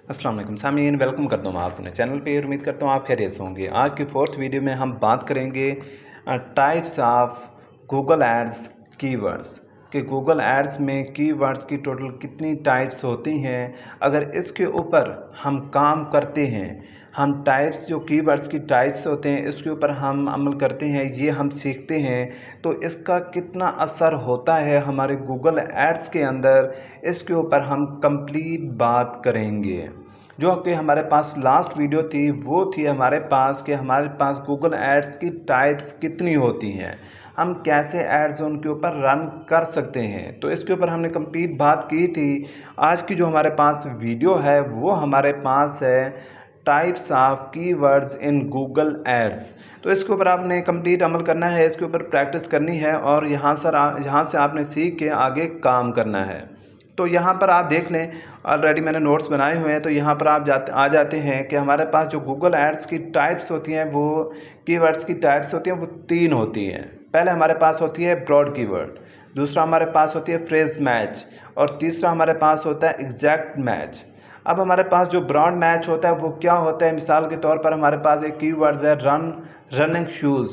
अस्सलाम वालेकुम सामीन, वेलकम करता हूँ आप अपने चैनल पे। उम्मीद करता हूँ आप खैरियत से होंगे। आज की फोर्थ वीडियो में हम बात करेंगे types of Google ads keywords कि गूगल एड्स में कीवर्ड्स की टोटल कितनी टाइप्स होती हैं। अगर इसके ऊपर हम काम करते हैं, हम टाइप्स जो कीवर्ड्स की टाइप्स होते हैं इसके ऊपर हम अमल करते हैं, ये हम सीखते हैं, तो इसका कितना असर होता है हमारे गूगल एड्स के अंदर, इसके ऊपर हम कंप्लीट बात करेंगे। जो कि हमारे पास लास्ट वीडियो थी वो थी हमारे पास गूगल एड्स की टाइप्स कितनी होती हैं, हम कैसे एड्स उनके ऊपर रन कर सकते हैं, तो इसके ऊपर हमने कंप्लीट बात की थी। आज की जो हमारे पास वीडियो है वो हमारे पास है types of keywords in Google ads. तो इसके ऊपर आपने कंप्लीट अमल करना है, इसके ऊपर प्रैक्टिस करनी है और यहाँ से आपने सीख के आगे काम करना है। तो यहाँ पर आप देख लें, ऑलरेडी मैंने नोट्स बनाए हुए हैं। तो यहाँ पर आप आ जाते हैं कि हमारे पास जो गूगल एड्स की टाइप्स होती हैं, वो कीवर्ड्स की टाइप्स होती हैं, वो 3 होती हैं। पहले हमारे पास होती है ब्रॉड कीवर्ड, दूसरा हमारे पास होती है फ्रेज मैच और तीसरा हमारे पास होता है एग्जैक्ट मैच। अब हमारे पास जो ब्रॉड मैच होता है वो क्या होता है, मिसाल के तौर पर हमारे पास एक कीवर्ड्स है रनिंग शूज़।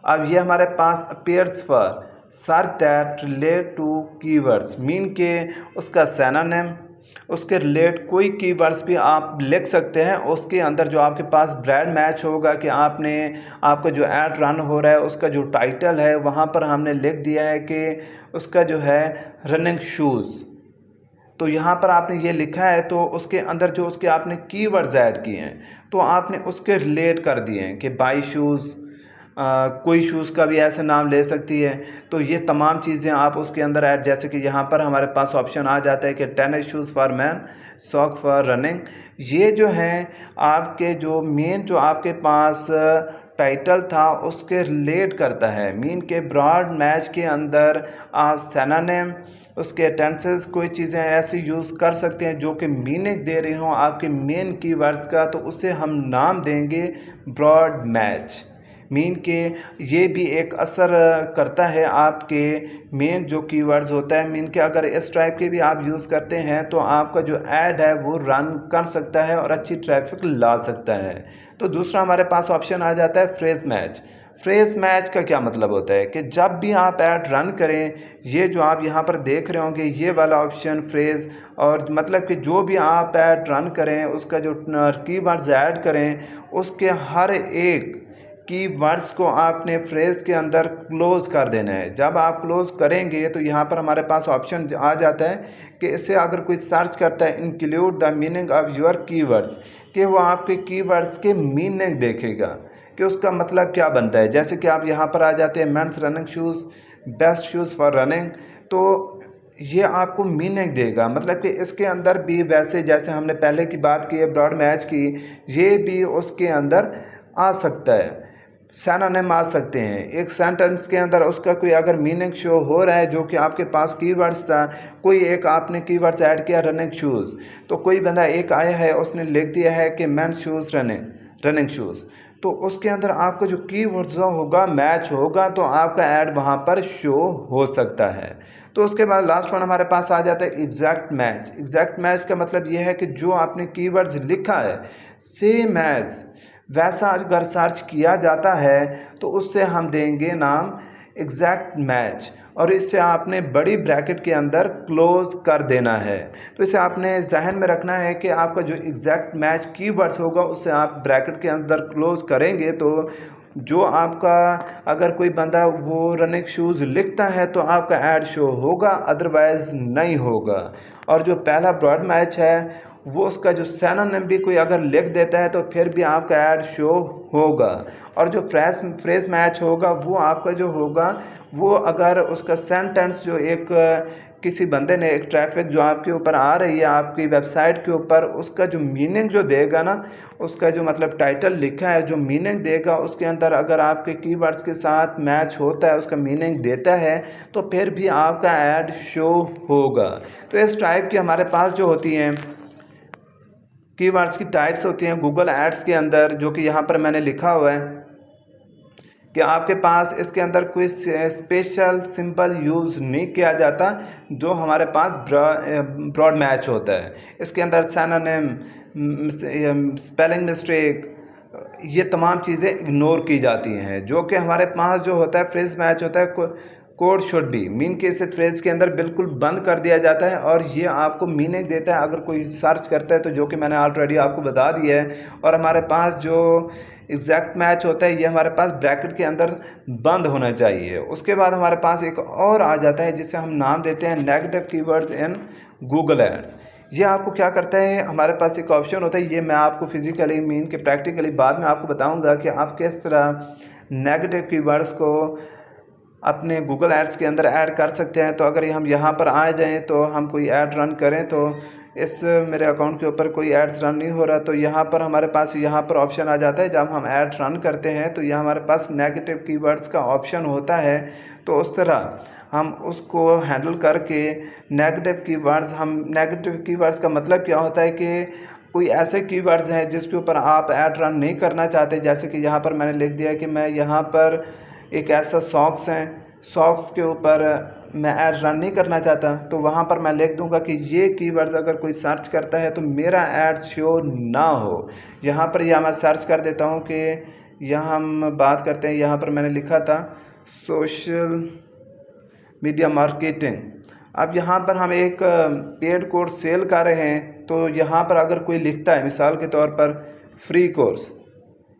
अब ये हमारे पास appears for search that relate to keywords, mean के उसका सिनोनिम, उसके रिलेट कोई कीवर्ड्स भी आप लिख सकते हैं। उसके अंदर जो आपके पास ब्रांड मैच होगा कि आपका जो ऐड रन हो रहा है उसका जो टाइटल है वहाँ पर हमने लिख दिया है कि उसका जो है रनिंग शूज़, तो यहाँ पर आपने ये लिखा है, तो उसके अंदर जो उसके आपने कीवर्ड्स ऐड किए हैं तो आपने उसके रिलेट कर दिए हैं कि बाई शूज़, कोई शूज़ का भी ऐसे नाम ले सकती है। तो ये तमाम चीज़ें आप उसके अंदर ऐड, जैसे कि यहाँ पर हमारे पास ऑप्शन आ जाता है कि tennis shoes for man, sock for running. ये जो हैं आपके जो मेन जो आपके पास टाइटल था उसके रिलेट करता है, मीन के ब्रॉड मैच के अंदर आप सिनोनिम, उसके टेंसेस, कोई चीज़ें ऐसी यूज़ कर सकते हैं जो कि मीनिंग दे रही हों आपके मेन कीवर्ड्स का, तो उसे हम नाम देंगे ब्रॉड मैच। मीन के ये भी एक असर करता है आपके मेन जो कीवर्ड्स होता है, मीन के अगर इस टाइप के भी आप यूज़ करते हैं तो आपका जो ऐड है वो रन कर सकता है और अच्छी ट्रैफिक ला सकता है। तो दूसरा हमारे पास ऑप्शन आ जाता है फ्रेज मैच। फ्रेज मैच का क्या मतलब होता है कि जब भी आप ऐड रन करें, ये जो आप यहाँ पर देख रहे होंगे ये वाला ऑप्शन फ्रेज, और मतलब कि जो भी आप ऐड रन करें उसका जो कीवर्ड्स ऐड करें उसके हर एक कीवर्ड्स को आपने फ्रेज के अंदर क्लोज़ कर देना है। जब आप क्लोज़ करेंगे तो यहाँ पर हमारे पास ऑप्शन आ जाता है कि इससे अगर कोई सर्च करता है include the meaning of your keywords, कि वो आपके कीवर्ड्स के मीनिंग देखेगा कि उसका मतलब क्या बनता है। जैसे कि आप यहाँ पर आ जाते हैं men's running shoes, best shoes for running, तो ये आपको मीनिंग देगा। मतलब कि इसके अंदर भी वैसे जैसे हमने पहले की बात की है ब्रॉड मैच की, ये भी उसके अंदर आ सकता है, सिनोनिम आ सकते हैं। एक सेंटेंस के अंदर उसका कोई अगर मीनिंग शो हो रहा है जो कि आपके पास कीवर्ड्स था, कोई एक आपने कीवर्ड्स ऐड किया रनिंग शूज़, तो कोई बंदा एक आया है उसने लिख दिया है कि मेंस शूज़ रनिंग शूज़, तो उसके अंदर आपका जो कीवर्ड्स होगा मैच होगा तो आपका ऐड वहाँ पर शो हो सकता है। तो उसके बाद लास्ट वन हमारे पास आ जाता है एग्जैक्ट मैच। एग्जैक्ट मैच का मतलब ये है कि जो आपने कीवर्ड्स लिखा है सेम एज वैसा अगर सर्च किया जाता है तो उससे हम देंगे नाम एग्जैक्ट मैच, और इससे आपने बड़ी ब्रैकेट के अंदर क्लोज कर देना है। तो इसे आपने जहन में रखना है कि आपका जो एग्जैक्ट मैच कीवर्ड्स होगा उससे आप ब्रैकेट के अंदर क्लोज करेंगे तो जो आपका अगर कोई बंदा वो रनिंग शूज़ लिखता है तो आपका ऐड शो होगा, अदरवाइज़ नहीं होगा। और जो पहला ब्रॉड मैच है वो उसका जो सिनोनिम भी कोई अगर लिख देता है तो फिर भी आपका ऐड शो होगा। और जो फ्रेज मैच होगा वो आपका जो होगा वो अगर उसका सेंटेंस जो एक किसी बंदे ने एक ट्रैफिक जो आपके ऊपर आ रही है आपकी वेबसाइट के ऊपर, उसका जो मीनिंग जो देगा ना, उसका जो मतलब टाइटल लिखा है जो मीनिंग देगा उसके अंदर अगर आपके कीवर्ड्स के साथ मैच होता है, उसका मीनिंग देता है, तो फिर भी आपका ऐड शो होगा। तो इस टाइप की हमारे पास जो होती हैं कीवर्ड्स की टाइप्स होती हैं गूगल एड्स के अंदर, जो कि यहाँ पर मैंने लिखा हुआ है कि आपके पास इसके अंदर कोई स्पेशल सिंपल यूज़ नहीं किया जाता जो हमारे पास ब्रॉड मैच होता है। इसके अंदर सिनोनिम, स्पेलिंग मिस्टेक, ये तमाम चीज़ें इग्नोर की जाती हैं। जो कि हमारे पास जो होता है फ्रेज मैच होता है, कोड शुड बी मीन के इसे फ्रेज के अंदर बिल्कुल बंद कर दिया जाता है और ये आपको मीनिंग देता है अगर कोई सर्च करता है तो, जो कि मैंने ऑलरेडी आपको बता दिया है। और हमारे पास जो एग्जैक्ट मैच होता है ये हमारे पास ब्रैकेट के अंदर बंद होना चाहिए। उसके बाद हमारे पास एक और आ जाता है जिसे हम नाम देते हैं negative keywords in Google ads. ये आपको क्या करता है, हमारे पास एक ऑप्शन होता है, ये मैं आपको फिजिकली मीन के प्रैक्टिकली बाद में आपको बताऊंगा कि आप किस तरह नेगेटिव कीवर्ड्स को अपने गूगल एड्स के अंदर ऐड कर सकते हैं। तो अगर हम यहाँ पर आ जाएं तो हम कोई ऐड रन करें तो इस मेरे अकाउंट के ऊपर कोई एड्स रन नहीं हो रहा, तो यहाँ पर हमारे पास यहाँ पर ऑप्शन आ जाता है। जब हम ऐड रन करते हैं तो यहाँ हमारे पास नेगेटिव कीवर्ड्स का ऑप्शन होता है। तो उस तरह हम उसको हैंडल करके नेगेटिव कीवर्ड्स का मतलब क्या होता है कि कोई ऐसे कीवर्ड्स हैं जिसके ऊपर आप ऐड रन नहीं करना चाहते। जैसे कि यहाँ पर मैंने लिख दिया कि मैं यहाँ पर एक ऐसा सॉक्स है, सॉक्स के ऊपर मैं ऐड रन नहीं करना चाहता, तो वहाँ पर मैं लिख दूंगा कि ये कीवर्ड्स अगर कोई सर्च करता है तो मेरा ऐड शो ना हो। यहाँ पर मैं सर्च कर देता हूँ कि यहाँ हम बात करते हैं, यहाँ पर मैंने लिखा था सोशल मीडिया मार्केटिंग। अब यहाँ पर हम एक पेड कोर्स सेल कर रहे हैं, तो यहाँ पर अगर कोई लिखता है मिसाल के तौर पर फ्री कोर्स,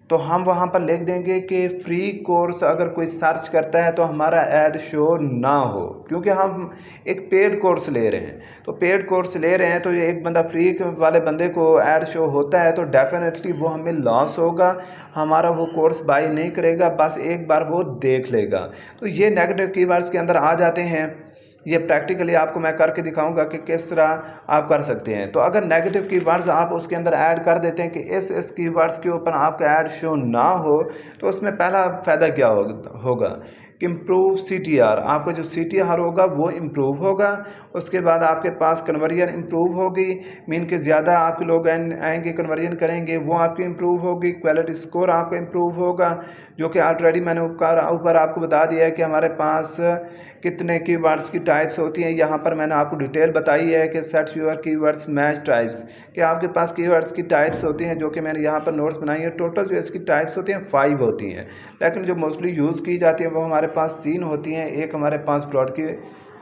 तो हम वहाँ पर लिख देंगे कि फ्री कोर्स अगर कोई सर्च करता है तो हमारा ऐड शो ना हो, क्योंकि हम एक पेड कोर्स ले रहे हैं। तो पेड कोर्स ले रहे हैं तो ये एक बंदा फ्री वाले बंदे को ऐड शो होता है तो डेफिनेटली वो हमें लॉस होगा, हमारा वो कोर्स बाई नहीं करेगा, बस एक बार वो देख लेगा। तो ये नेगेटिव कीवर्ड्स के अंदर आ जाते हैं। ये प्रैक्टिकली आपको मैं करके दिखाऊंगा कि किस तरह आप कर सकते हैं। तो अगर नेगेटिव कीवर्ड्स आप उसके अंदर ऐड कर देते हैं कि इस कीवर्ड्स के ऊपर आपका ऐड शो ना हो, तो उसमें पहला फ़ायदा क्या होगा कि इम्प्रूव CTR, आपका जो CTR होगा वो इम्प्रूव होगा। उसके बाद आपके पास कन्वर्जन इम्प्रूव होगी, मीन के ज़्यादा आपके लोग आएंगे कन्वर्जन करेंगे, वो आपकी इम्प्रूव होगी। क्वालिटी स्कोर आपका इम्प्रूव होगा, जो कि ऑलरेडी मैंने ऊपर आपको बता दिया है कि हमारे पास कितने कीवर्ड्स की टाइप्स होती हैं। यहाँ पर मैंने आपको डिटेल बताई है कि set your keywords match types, कि आपके पास कीवर्ड्स की टाइप्स होती हैं, जो कि मैंने यहाँ पर नोट्स बनाई है। टोटल जो इसकी टाइप्स होती हैं 5 होती हैं, लेकिन जो मोस्टली यूज़ की जाती है वो हमारे पास 3 होती हैं। एक हमारे पास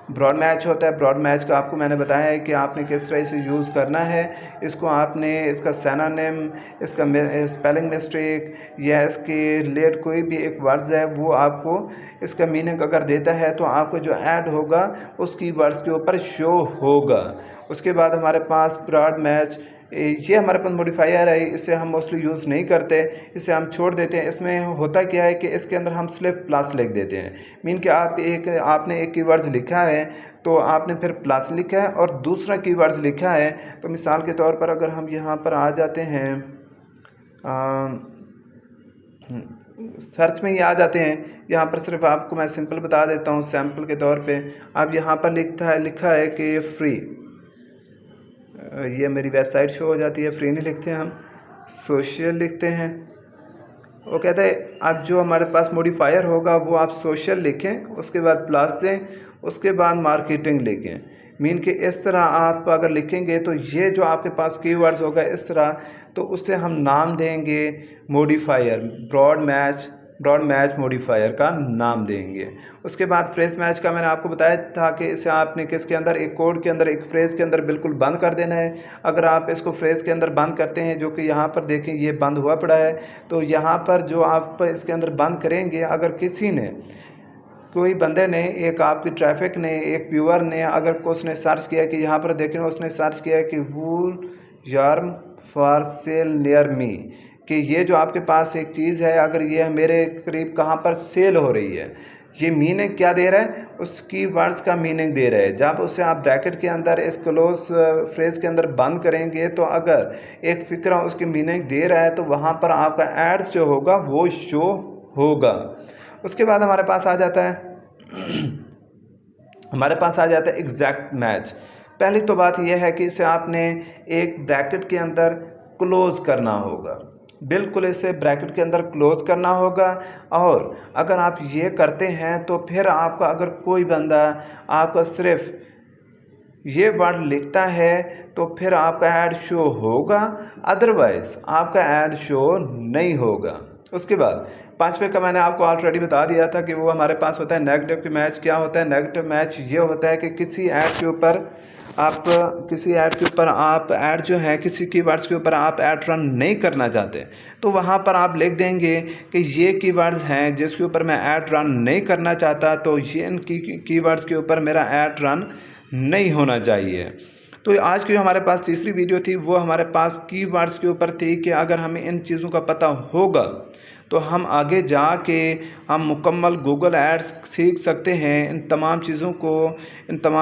ब्रॉड मैच होता है। ब्रॉड मैच का आपको मैंने बताया है कि आपने किस तरह से यूज़ करना है इसको। आपने इसका सिनोनिम, इसका स्पेलिंग मिस्टेक या इसके रिलेट कोई भी एक वर्ड्स है वो आपको इसका मीनिंग अगर देता है तो आपको जो ऐड होगा उस कीवर्ड्स के ऊपर शो होगा। उसके बाद हमारे पास ब्रॉड मैच, ये हमारे पास मॉडिफायर है, इसे हम मोस्टली यूज़ नहीं करते, इसे हम छोड़ देते हैं। इसमें होता क्या है कि इसके अंदर हम सिर्फ प्लस लिख देते हैं, मीन कि आपने एक कीवर्ड्स लिखा है तो आपने फिर प्लस लिखा है और दूसरा कीवर्ड्स लिखा है। तो मिसाल के तौर पर अगर हम यहाँ पर आ जाते हैं, सर्च में ही आ जाते हैं, यहाँ पर सिर्फ आपको मैं सिंपल बता देता हूँ सैम्पल के तौर पे। अब यहाँ पर लिखा है कि फ्री, ये मेरी वेबसाइट शो हो जाती है, फ्री नहीं लिखते हम, सोशल लिखते हैं। वो कहता है अब जो हमारे पास मॉडिफायर होगा वो आप सोशल लिखें, उसके बाद प्लस दें, उसके बाद मार्केटिंग लिखें। मीन कि इस तरह आप अगर लिखेंगे तो ये जो आपके पास कीवर्ड्स होगा इस तरह, तो उससे हम नाम देंगे मॉडिफायर, ब्रॉड मैच मॉडिफायर का नाम देंगे। उसके बाद फ्रेज मैच का मैंने आपको बताया था कि इसे आपने किसके अंदर, एक कोड के अंदर, एक फ्रेज़ के अंदर बिल्कुल बंद कर देना है। अगर आप इसको फ्रेज़ के अंदर बंद करते हैं, जो कि यहाँ पर देखें ये बंद हुआ पड़ा है, तो यहाँ पर जो आप इसके अंदर बंद करेंगे, अगर किसी ने, कोई बंदे ने, एक आपकी ट्रैफिक ने, एक व्यूअर ने, अगर उसने सर्च किया कि यहाँ पर देखें उसने सर्च किया कि wool yarn for sale near me, कि ये जो आपके पास एक चीज़ है अगर ये मेरे करीब कहाँ पर सेल हो रही है, ये मीनिंग क्या दे रहा है, उसकी वर्ड्स का मीनिंग दे रहा है। जब उसे आप ब्रैकेट के अंदर इस क्लोज फ्रेज के अंदर बंद करेंगे तो अगर एक फ़िक्रा उसकी मीनिंग दे रहा है तो वहाँ पर आपका एड्स जो होगा वो शो होगा। उसके बाद हमारे पास आ जाता है एग्जैक्ट मैच। पहली तो बात यह है कि इसे आपने एक ब्रैकेट के अंदर क्लोज करना होगा। बिल्कुल इसे ब्रैकेट के अंदर क्लोज करना होगा। और अगर आप ये करते हैं तो फिर आपका अगर कोई बंदा आपका सिर्फ ये वर्ड लिखता है तो फिर आपका ऐड शो होगा, अदरवाइज़ आपका ऐड शो नहीं होगा। उसके बाद पाँचवें का मैंने आपको ऑलरेडी बता दिया था कि वो हमारे पास होता है नेगेटिव मैच। क्या होता है नेगेटिव मैच? ये होता है कि किसी ऐड के ऊपर आप ऐड जो है किसी कीवर्ड्स के ऊपर आप ऐड रन नहीं करना चाहते, तो वहाँ पर आप लिख देंगे कि ये कीवर्ड्स हैं जिसके ऊपर मैं ऐड रन नहीं करना चाहता, तो ये इन कीवर्ड्स के ऊपर मेरा ऐड रन नहीं होना चाहिए। तो आज की जो हमारे पास तीसरी वीडियो थी वो हमारे पास कीवर्ड्स के ऊपर थी कि अगर हमें इन चीज़ों का पता होगा तो हम आगे जाके हम मुकम्मल गूगल एड्स सीख सकते हैं। इन तमाम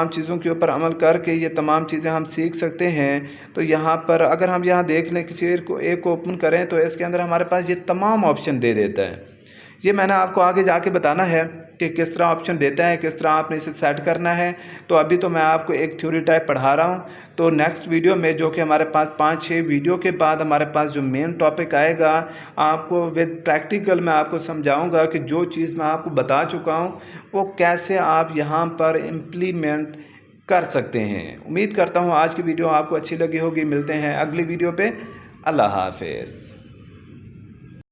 चीज़ों के ऊपर अमल करके ये तमाम चीज़ें हम सीख सकते हैं। तो यहाँ पर अगर हम यहाँ देख लें, किसी एक को ओपन करें तो इसके अंदर हमारे पास ये तमाम ऑप्शन दे देता है। ये मैंने आपको आगे जाके बताना है कि किस तरह ऑप्शन देता है, किस तरह आपने इसे सेट करना है। तो अभी तो मैं आपको एक थ्योरी टाइप पढ़ा रहा हूँ। तो नेक्स्ट वीडियो में जो कि हमारे पास 5-6 वीडियो के बाद हमारे पास जो मेन टॉपिक आएगा, आपको विद प्रैक्टिकल मैं आपको समझाऊंगा कि जो चीज़ मैं आपको बता चुका हूँ वो कैसे आप यहाँ पर इम्प्लीमेंट कर सकते हैं। उम्मीद करता हूँ आज की वीडियो आपको अच्छी लगी होगी। मिलते हैं अगली वीडियो पे। अल्लाह हाफिज़।